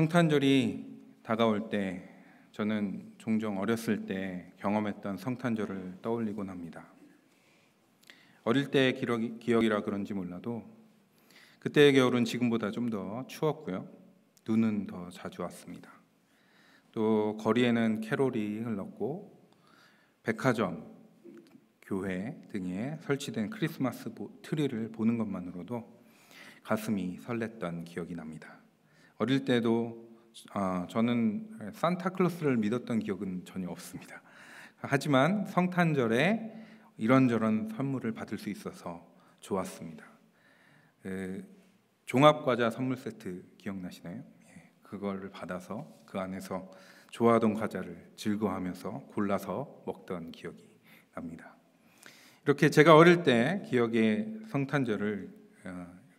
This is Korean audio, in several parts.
성탄절이 다가올 때 저는 종종 어렸을 때 경험했던 성탄절을 떠올리곤 합니다. 어릴 때의 기억이라 그런지 몰라도 그때의 겨울은 지금보다 좀 더 추웠고요. 눈은 더 자주 왔습니다. 또 거리에는 캐롤이 흘렀고 백화점, 교회 등에 설치된 크리스마스 트리를 보는 것만으로도 가슴이 설렜던 기억이 납니다. 어릴 때도 저는 산타클로스를 믿었던 기억은 전혀 없습니다. 하지만 성탄절에 이런저런 선물을 받을 수 있어서 좋았습니다. 종합과자 선물 세트 기억나시나요? 그거를 받아서 그 안에서 좋아하던 과자를 즐거워하면서 골라서 먹던 기억이 납니다. 이렇게 제가 어릴 때 기억의 성탄절을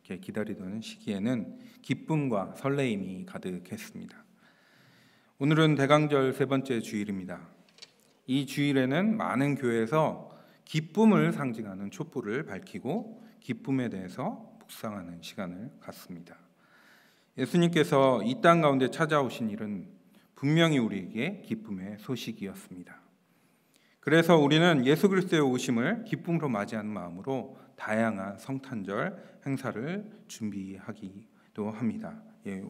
이렇게 기다리던 시기에는 기쁨과 설레임이 가득했습니다. 오늘은 대강절 세 번째 주일입니다. 이 주일에는 많은 교회에서 기쁨을 상징하는 촛불을 밝히고 기쁨에 대해서 묵상하는 시간을 갖습니다. 예수님께서 이 땅 가운데 찾아오신 일은 분명히 우리에게 기쁨의 소식이었습니다. 그래서 우리는 예수 그리스도의 오심을 기쁨으로 맞이하는 마음으로 다양한 성탄절 행사를 준비하기도 합니다.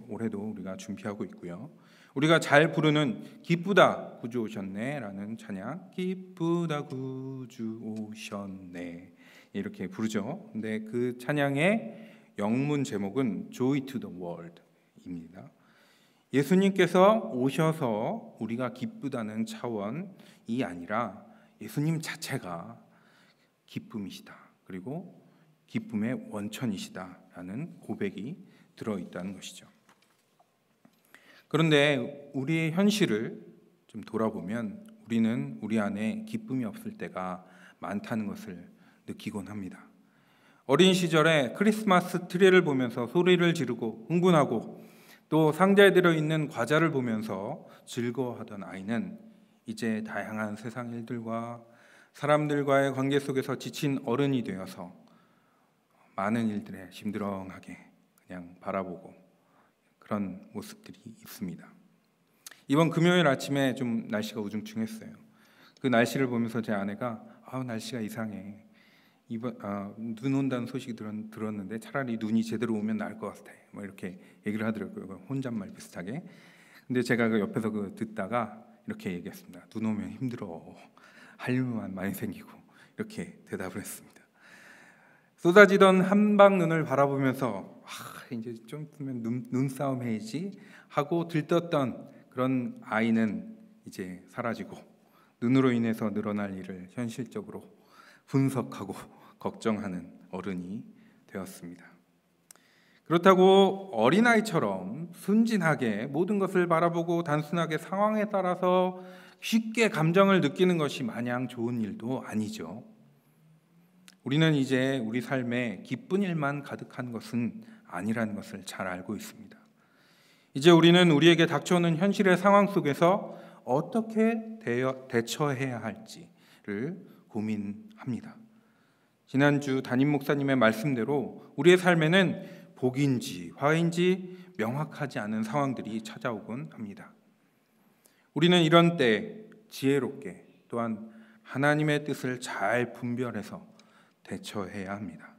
올해도 우리가 준비하고 있고요. 우리가 잘 부르는 기쁘다 구주 오셨네 라는 찬양, 기쁘다 구주 오셨네 이렇게 부르죠. 근데 그 찬양의 영문 제목은 Joy to the World 입니다. 예수님께서 오셔서 우리가 기쁘다는 차원이 아니라 예수님 자체가 기쁨이시다. 그리고 기쁨의 원천이시다라는 고백이 들어있다는 것이죠. 그런데 우리의 현실을 좀 돌아보면 우리는 우리 안에 기쁨이 없을 때가 많다는 것을 느끼곤 합니다. 어린 시절에 크리스마스 트리를 보면서 소리를 지르고 흥분하고 또 상자에 들어있는 과자를 보면서 즐거워하던 아이는 이제 다양한 세상 일들과 사람들과의 관계 속에서 지친 어른이 되어서 많은 일들에 심드렁하게 그냥 바라보고 그런 모습들이 있습니다. 이번 금요일 아침에 좀 날씨가 우중충했어요. 그 날씨를 보면서 제 아내가 날씨가 이상해. 눈 온다는 소식이 들었는데 차라리 눈이 제대로 오면 나을 것 같아. 뭐 이렇게 얘기를 하더라고요. 혼잣말 비슷하게. 근데 제가 그 옆에서 듣다가 이렇게 얘기했습니다. 눈 오면 힘들어. 할 일만 많이 생기고 이렇게 대답을 했습니다. 쏟아지던 한방눈을 바라보면서 이제 좀 있으면 눈싸움 해야지 하고 들떴던 그런 아이는 이제 사라지고 눈으로 인해서 늘어날 일을 현실적으로 분석하고 걱정하는 어른이 되었습니다. 그렇다고 어린아이처럼 순진하게 모든 것을 바라보고 단순하게 상황에 따라서 쉽게 감정을 느끼는 것이 마냥 좋은 일도 아니죠. 우리는 이제 우리 삶에 기쁜 일만 가득한 것은 아니라는 것을 잘 알고 있습니다. 이제 우리는 우리에게 닥쳐오는 현실의 상황 속에서 어떻게 대처해야 할지를 고민합니다. 지난주 담임 목사님의 말씀대로 우리의 삶에는 복인지 화인지 명확하지 않은 상황들이 찾아오곤 합니다. 우리는 이런 때 지혜롭게 또한 하나님의 뜻을 잘 분별해서 대처해야 합니다.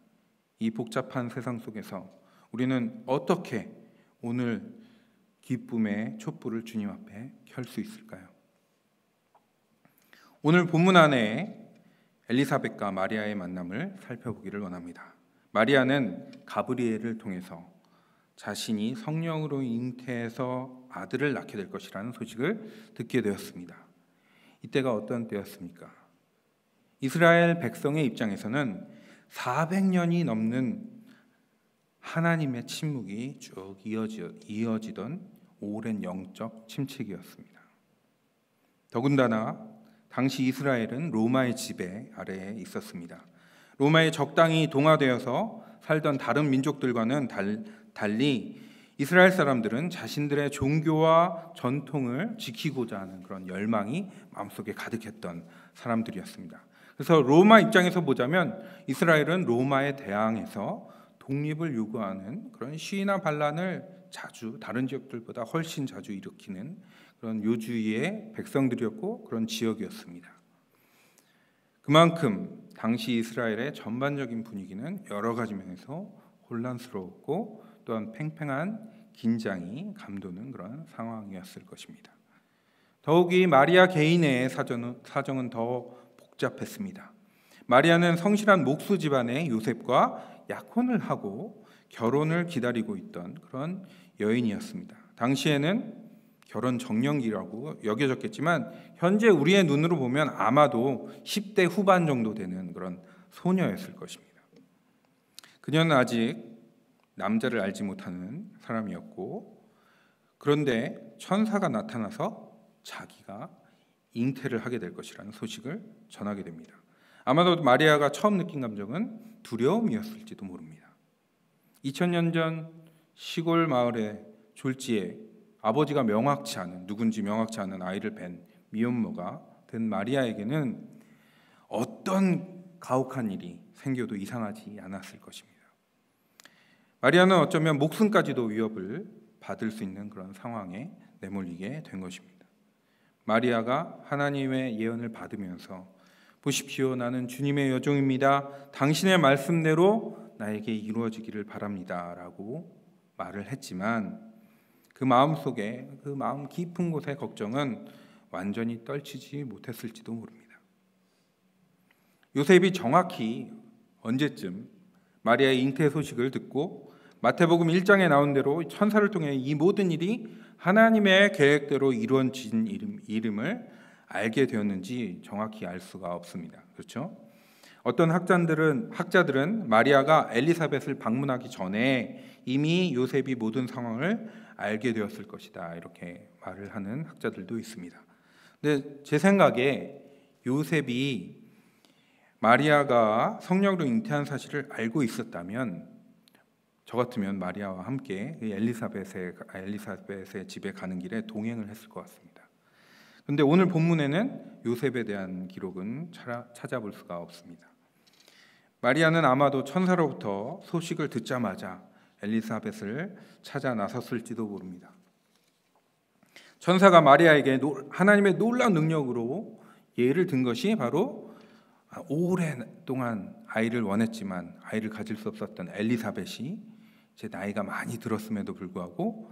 이 복잡한 세상 속에서 우리는 어떻게 오늘 기쁨의 촛불을 주님 앞에 켤 수 있을까요? 오늘 본문 안에 엘리사벳과 마리아의 만남을 살펴보기를 원합니다. 마리아는 가브리엘을 통해서 자신이 성령으로 잉태해서 아들을 낳게 될 것이라는 소식을 듣게 되었습니다. 이때가 어떤 때였습니까? 이스라엘 백성의 입장에서는 400년이 넘는 하나님의 침묵이 쭉 이어지던 오랜 영적 침체기였습니다. 더군다나 당시 이스라엘은 로마의 지배 아래에 있었습니다. 로마에 적당히 동화되어서 살던 다른 민족들과는 달리 이스라엘 사람들은 자신들의 종교와 전통을 지키고자 하는 그런 열망이 마음속에 가득했던 사람들이었습니다. 그래서 로마 입장에서 보자면 이스라엘은 로마에 대항해서 독립을 요구하는 그런 시위나 반란을 자주 다른 지역들보다 훨씬 자주 일으키는 그런 요주의 백성들이었고 그런 지역이었습니다. 그만큼 당시 이스라엘의 전반적인 분위기는 여러 가지 면에서 혼란스러웠고 또한 팽팽한 긴장이 감도는 그런 상황이었을 것입니다. 더욱이 마리아 개인의 사정은 더 복잡했습니다. 마리아는 성실한 목수 집안의 요셉과 약혼을 하고 결혼을 기다리고 있던 그런 여인이었습니다. 당시에는 결혼 정년기라고 여겨졌겠지만 현재 우리의 눈으로 보면 아마도 10대 후반 정도 되는 그런 소녀였을 것입니다. 그녀는 아직 남자를 알지 못하는 사람이었고 그런데 천사가 나타나서 자기가 잉태를 하게 될 것이라는 소식을 전하게 됩니다. 아마도 마리아가 처음 느낀 감정은 두려움이었을지도 모릅니다. 2000년 전 시골 마을의 졸지에 아버지가 누군지 명확치 않은 아이를 뵌 미혼모가 된 마리아에게는 어떤 가혹한 일이 생겨도 이상하지 않았을 것입니다. 마리아는 어쩌면 목숨까지도 위협을 받을 수 있는 그런 상황에 내몰리게 된 것입니다. 마리아가 하나님의 예언을 받으면서 보십시오, 나는 주님의 여종입니다. 당신의 말씀대로 나에게 이루어지기를 바랍니다 라고 말을 했지만 그 마음속에 그 마음 깊은 곳의 걱정은 완전히 떨치지 못했을지도 모릅니다. 요셉이 정확히 언제쯤 마리아의 잉태 소식을 듣고 마태복음 1장에 나온 대로 천사를 통해 이 모든 일이 하나님의 계획대로 이루어진 이름을 알게 되었는지 정확히 알 수가 없습니다. 그렇죠? 어떤 학자들은 마리아가 엘리사벳을 방문하기 전에 이미 요셉이 모든 상황을 알게 되었을 것이다 이렇게 말을 하는 학자들도 있습니다. 근데 제 생각에 요셉이 마리아가 성령으로 잉태한 사실을 알고 있었다면 저 같으면 마리아와 함께 엘리사벳의 집에 가는 길에 동행을 했을 것 같습니다. 그런데 오늘 본문에는 요셉에 대한 기록은 찾아볼 수가 없습니다. 마리아는 아마도 천사로부터 소식을 듣자마자 엘리사벳을 찾아 나섰을지도 모릅니다. 천사가 마리아에게 하나님의 놀라운 능력으로 예를 든 것이 바로 오랫동안 아이를 원했지만 아이를 가질 수 없었던 엘리사벳이 제 나이가 많이 들었음에도 불구하고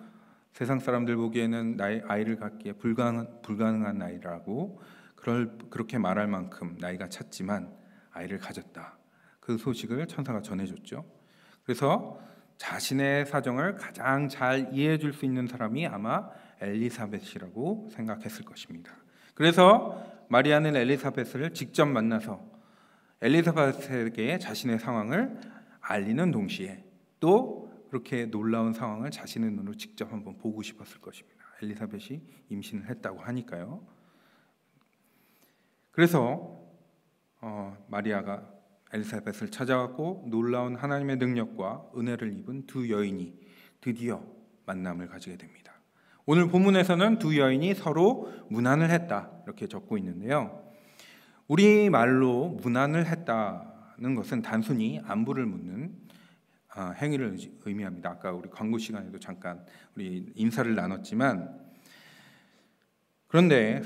세상 사람들 보기에는 아이를 갖기에 불가능한 나이라고 그렇게 말할 만큼 나이가 찼지만 아이를 가졌다. 그 소식을 천사가 전해줬죠. 그래서 자신의 사정을 가장 잘 이해해 줄 수 있는 사람이 아마 엘리사벳이라고 생각했을 것입니다. 그래서 마리아는 엘리사벳을 직접 만나서 엘리사벳에게 자신의 상황을 알리는 동시에 또 그렇게 놀라운 상황을 자신의 눈으로 직접 한번 보고 싶었을 것입니다. 엘리사벳이 임신을 했다고 하니까요. 그래서 마리아가 엘리사벳을 찾아왔고 놀라운 하나님의 능력과 은혜를 입은 두 여인이 드디어 만남을 가지게 됩니다. 오늘 본문에서는 두 여인이 서로 문안을 했다 이렇게 적고 있는데요. 우리말로 문안을 했다는 것은 단순히 안부를 묻는 행위를 의미합니다. 아까 우리 광고 시간에도 잠깐 우리 인사를 나눴지만 그런데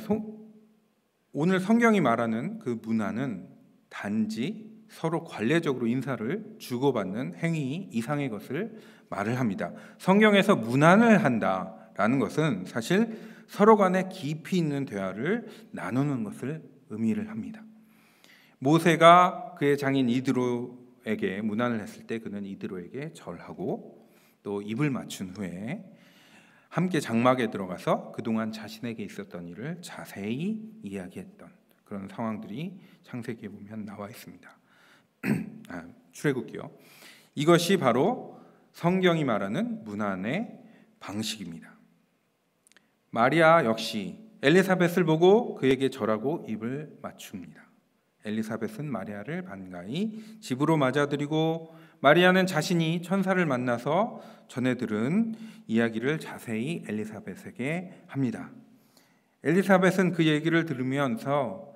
오늘 성경이 말하는 그 문안은 단지 서로 관례적으로 인사를 주고받는 행위 이상의 것을 말을 합니다. 성경에서 문안을 한다라는 것은 사실 서로 간에 깊이 있는 대화를 나누는 것을 의미를 합니다. 모세가 그의 장인 이드로에게 문안을 했을 때 그는 이드로에게 절하고 또 입을 맞춘 후에 함께 장막에 들어가서 그동안 자신에게 있었던 일을 자세히 이야기했던 그런 상황들이 창세기에 보면 나와 있습니다. 출애굽기요. 이것이 바로 성경이 말하는 문안의 방식입니다. 마리아 역시 엘리사벳을 보고 그에게 절하고 입을 맞춥니다. 엘리사벳은 마리아를 반가이 집으로 맞아들이고 마리아는 자신이 천사를 만나서 전해 들은 이야기를 자세히 엘리사벳에게 합니다. 엘리사벳은 그 얘기를 들으면서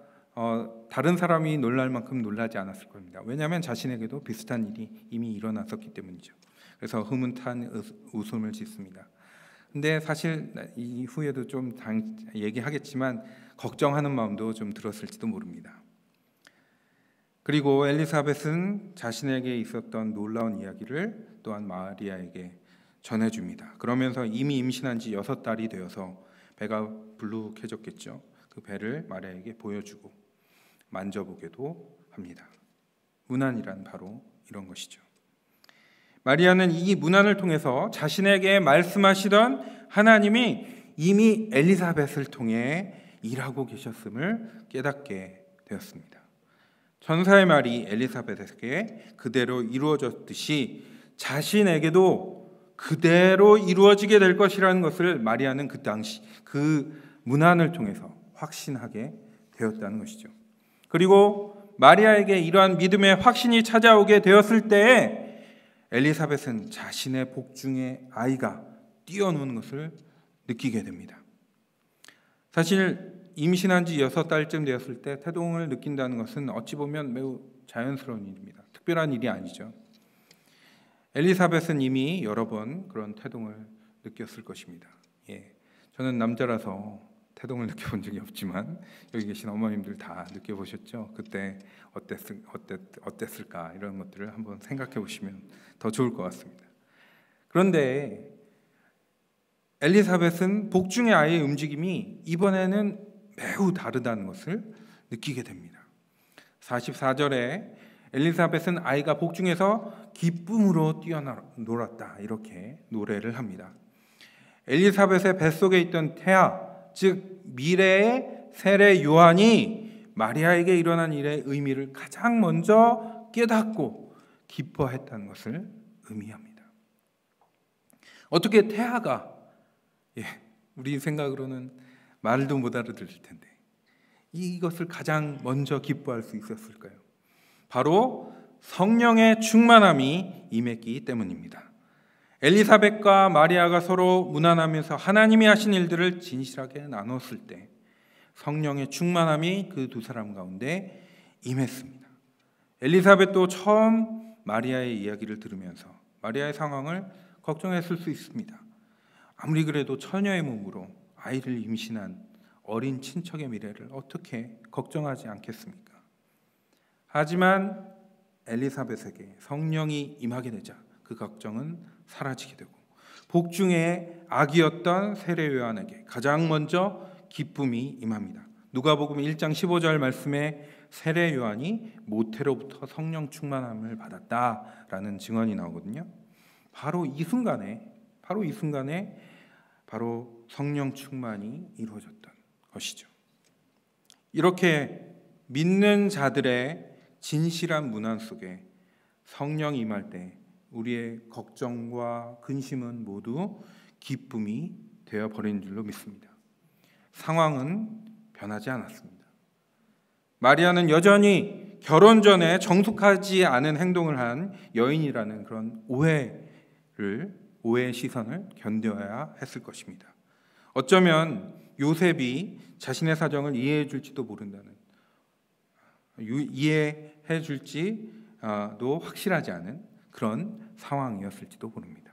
다른 사람이 놀랄 만큼 놀라지 않았을 겁니다. 왜냐하면 자신에게도 비슷한 일이 이미 일어났었기 때문이죠. 그래서 흐뭇한 웃음을 짓습니다. 근데 사실 이후에도 좀 얘기하겠지만 걱정하는 마음도 좀 들었을지도 모릅니다. 그리고 엘리사벳은 자신에게 있었던 놀라운 이야기를 또한 마리아에게 전해줍니다. 그러면서 이미 임신한 지 6달이 되어서 배가 불룩해졌겠죠. 그 배를 마리아에게 보여주고 만져보게도 합니다. 문안이란 바로 이런 것이죠. 마리아는 이 문안을 통해서 자신에게 말씀하시던 하나님이 이미 엘리사벳을 통해 일하고 계셨음을 깨닫게 되었습니다. 천사의 말이 엘리사벳에게 그대로 이루어졌듯이 자신에게도 그대로 이루어지게 될 것이라는 것을 마리아는 그 당시 그 문안을 통해서 확신하게 되었다는 것이죠. 그리고 마리아에게 이러한 믿음의 확신이 찾아오게 되었을 때에 엘리사벳은 자신의 복중의 아이가 뛰어노는 것을 느끼게 됩니다. 사실 임신한 지 6달쯤 되었을 때 태동을 느낀다는 것은 어찌 보면 매우 자연스러운 일입니다. 특별한 일이 아니죠. 엘리사벳은 이미 여러 번 그런 태동을 느꼈을 것입니다. 저는 남자라서 태동을 느껴본 적이 없지만 여기 계신 어머님들 다 느껴보셨죠? 그때 어땠을까 이런 것들을 한번 생각해 보시면 더 좋을 것 같습니다. 그런데 엘리사벳은 복중의 아이의 움직임이 이번에는 매우 다르다는 것을 느끼게 됩니다. 44절에 엘리사벳은 아이가 복중에서 기쁨으로 뛰어놀았다 이렇게 노래를 합니다. 엘리사벳의 뱃속에 있던 태아, 즉 미래의 세례 요한이 마리아에게 일어난 일의 의미를 가장 먼저 깨닫고 기뻐했다는 것을 의미합니다. 어떻게 태아가 우리 생각으로는 말도 못 알아들을 텐데 이것을 가장 먼저 기뻐할 수 있었을까요? 바로 성령의 충만함이 임했기 때문입니다. 엘리사벳과 마리아가 서로 문안하면서 하나님이 하신 일들을 진실하게 나눴을 때 성령의 충만함이 그 두 사람 가운데 임했습니다. 엘리사벳도 처음 마리아의 이야기를 들으면서 마리아의 상황을 걱정했을 수 있습니다. 아무리 그래도 처녀의 몸으로 아이를 임신한 어린 친척의 미래를 어떻게 걱정하지 않겠습니까? 하지만 엘리사벳에게 성령이 임하게 되자 그 걱정은 사라지게 되고 복중의 아기였던 세례 요한에게 가장 먼저 기쁨이 임합니다. 누가복음 1장 15절 말씀에 세례 요한이 모태로부터 성령 충만함을 받았다라는 증언이 나오거든요. 바로 이 순간에 성령 충만이 이루어졌던 것이죠. 이렇게 믿는 자들의 진실한 문안 속에 성령이 임할 때 우리의 걱정과 근심은 모두 기쁨이 되어버린 줄로 믿습니다. 상황은 변하지 않았습니다. 마리아는 여전히 결혼 전에 정숙하지 않은 행동을 한 여인이라는 그런 오해의 시선을 견뎌야 했을 것입니다. 어쩌면 요셉이 자신의 사정을 이해해 줄지도 모른다는, 이해해 줄지도 확실하지 않은 그런 상황이었을지도 모릅니다.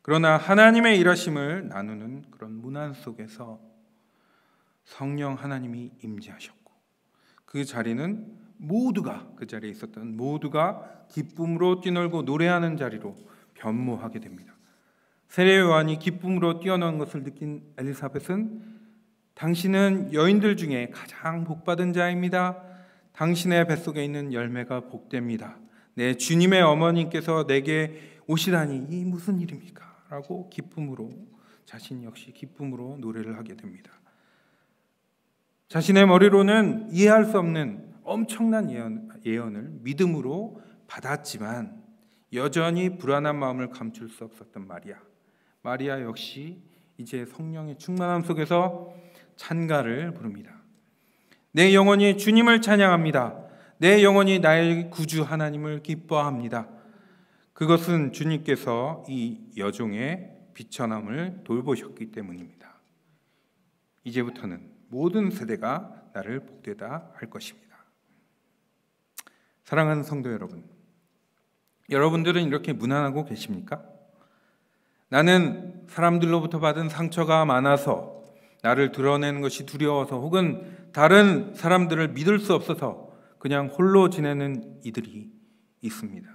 그러나 하나님의 일하심을 나누는 그런 문안 속에서 성령 하나님이 임재하셨고 그 자리는 그 자리에 있었던 모두가 기쁨으로 뛰놀고 노래하는 자리로 변모하게 됩니다. 세례 요한이 기쁨으로 뛰어난 것을 느낀 엘리사벳은 당신은 여인들 중에 가장 복받은 자입니다. 당신의 뱃속에 있는 열매가 복됩니다. 내 주님의 어머니께서 내게 오시다니 이 무슨 일입니까? 라고 자신 역시 기쁨으로 노래를 하게 됩니다. 자신의 머리로는 이해할 수 없는 엄청난 예언을 믿음으로 받았지만 여전히 불안한 마음을 감출 수 없었던 마리아 역시 이제 성령의 충만함 속에서 찬가를 부릅니다. 내 영혼이 주님을 찬양합니다. 내 영혼이 나의 구주 하나님을 기뻐합니다. 그것은 주님께서 이 여종의 비천함을 돌보셨기 때문입니다. 이제부터는 모든 세대가 나를 복되다 할 것입니다. 사랑하는 성도 여러분, 여러분들은 이렇게 문안하고 계십니까? 나는 사람들로부터 받은 상처가 많아서, 나를 드러내는 것이 두려워서, 혹은 다른 사람들을 믿을 수 없어서 그냥 홀로 지내는 이들이 있습니다.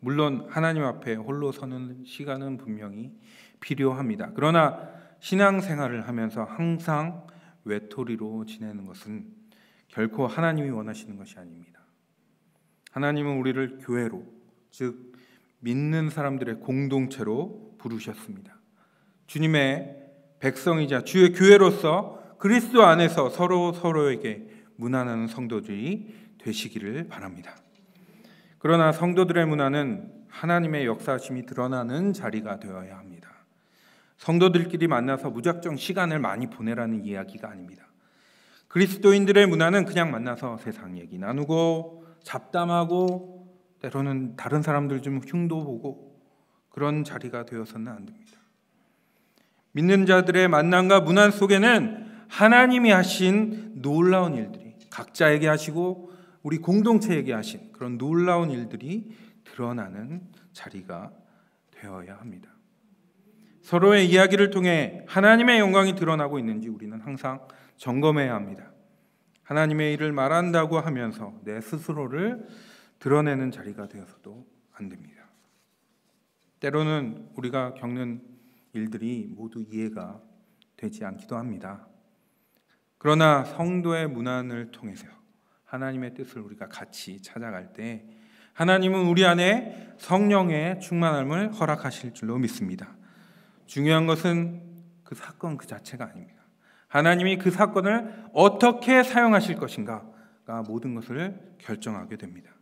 물론 하나님 앞에 홀로 서는 시간은 분명히 필요합니다. 그러나 신앙생활을 하면서 항상 외톨이로 지내는 것은 결코 하나님이 원하시는 것이 아닙니다. 하나님은 우리를 교회로, 즉 믿는 사람들의 공동체로 부르셨습니다. 주님의 백성이자 주의 교회로서 그리스도 안에서 서로에게 문안하는 성도들이 되시기를 바랍니다. 그러나 성도들의 문안은 하나님의 역사심이 드러나는 자리가 되어야 합니다. 성도들끼리 만나서 무작정 시간을 많이 보내라는 이야기가 아닙니다. 그리스도인들의 문화는 그냥 만나서 세상 얘기 나누고 잡담하고 때로는 다른 사람들 좀 흉도 보고 그런 자리가 되어서는 안 됩니다. 믿는 자들의 만남과 문안 속에는 하나님이 하신 놀라운 일들이 각자에게 하시고 우리 공동체에게 하신 그런 놀라운 일들이 드러나는 자리가 되어야 합니다. 서로의 이야기를 통해 하나님의 영광이 드러나고 있는지 우리는 항상 점검해야 합니다. 하나님의 일을 말한다고 하면서 내 스스로를 드러내는 자리가 되어서도 안 됩니다. 때로는 우리가 겪는 일들이 모두 이해가 되지 않기도 합니다. 그러나 성도의 문안을 통해서 하나님의 뜻을 우리가 같이 찾아갈 때 하나님은 우리 안에 성령의 충만함을 허락하실 줄로 믿습니다. 중요한 것은 그 사건 그 자체가 아닙니다. 하나님이 그 사건을 어떻게 사용하실 것인가가 모든 것을 결정하게 됩니다.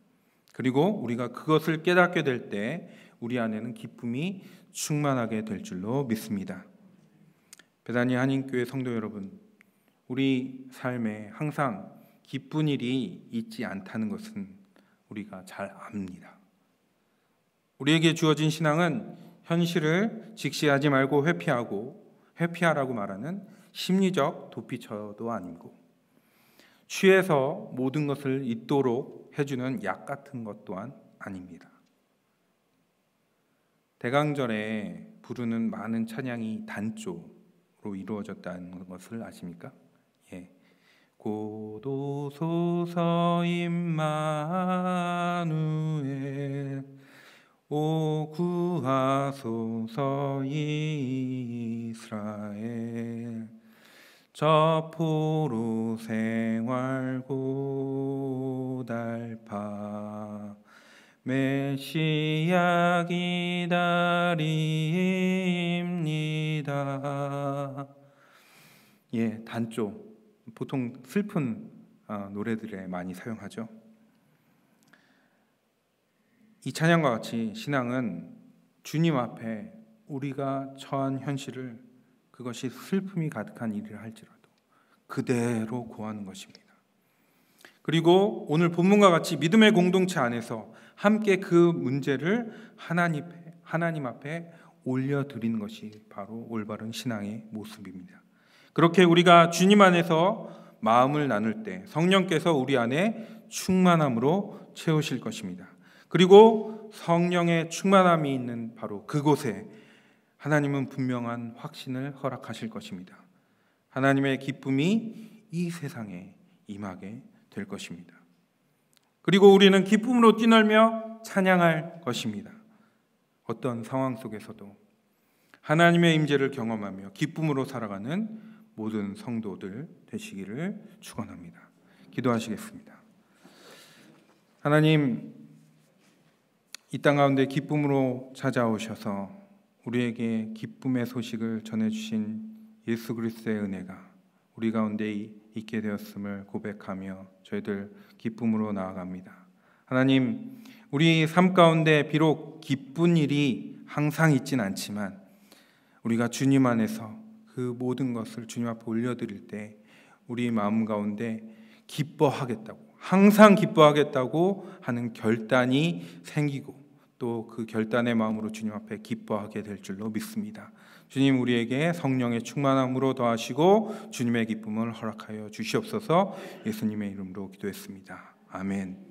그리고 우리가 그것을 깨닫게 될 때 우리 안에는 기쁨이 충만하게 될 줄로 믿습니다. 베다니 한인교회 성도 여러분, 우리 삶에 항상 기쁜 일이 있지 않다는 것은 우리가 잘 압니다. 우리에게 주어진 신앙은 현실을 직시하지 말고 회피하라고 말하는 심리적 도피처도 아니고 취해서 모든 것을 잊도록 해주는 약 같은 것 또한 아닙니다. 대강절에 부르는 많은 찬양이 단조로 이루어졌다는 것을 아십니까? 예. 고도소서 임마누엘 오 구하소서 이스라엘 저 포로 생활 고달파 메시아 기다립니다. 예, 단조. 보통 슬픈 노래들에 많이 사용하죠. 이 찬양과 같이 신앙은 주님 앞에 우리가 처한 현실을 그것이 슬픔이 가득한 일이라 할지라도 그대로 고하는 것입니다. 그리고 오늘 본문과 같이 믿음의 공동체 안에서 함께 그 문제를 하나님 앞에 올려드리는 것이 바로 올바른 신앙의 모습입니다. 그렇게 우리가 주님 안에서 마음을 나눌 때 성령께서 우리 안에 충만함으로 채우실 것입니다. 그리고 성령의 충만함이 있는 바로 그곳에 하나님은 분명한 확신을 허락하실 것입니다. 하나님의 기쁨이 이 세상에 임하게 될 것입니다. 그리고 우리는 기쁨으로 뛰놀며 찬양할 것입니다. 어떤 상황 속에서도 하나님의 임재를 경험하며 기쁨으로 살아가는 모든 성도들 되시기를 축원합니다. 기도하시겠습니다. 하나님, 이 땅 가운데 기쁨으로 찾아오셔서 우리에게 기쁨의 소식을 전해주신 예수 그리스도의 은혜가 우리 가운데 있게 되었음을 고백하며 저희들 기쁨으로 나아갑니다. 하나님, 우리 삶 가운데 비록 기쁜 일이 항상 있진 않지만 우리가 주님 안에서 그 모든 것을 주님 앞에 올려드릴 때 우리 마음 가운데 기뻐하겠다고, 항상 기뻐하겠다고 하는 결단이 생기고 또 그 결단의 마음으로 주님 앞에 기뻐하게 될 줄로 믿습니다. 주님, 우리에게 성령의 충만함으로 더하시고 주님의 기쁨을 허락하여 주시옵소서. 예수님의 이름으로 기도했습니다. 아멘.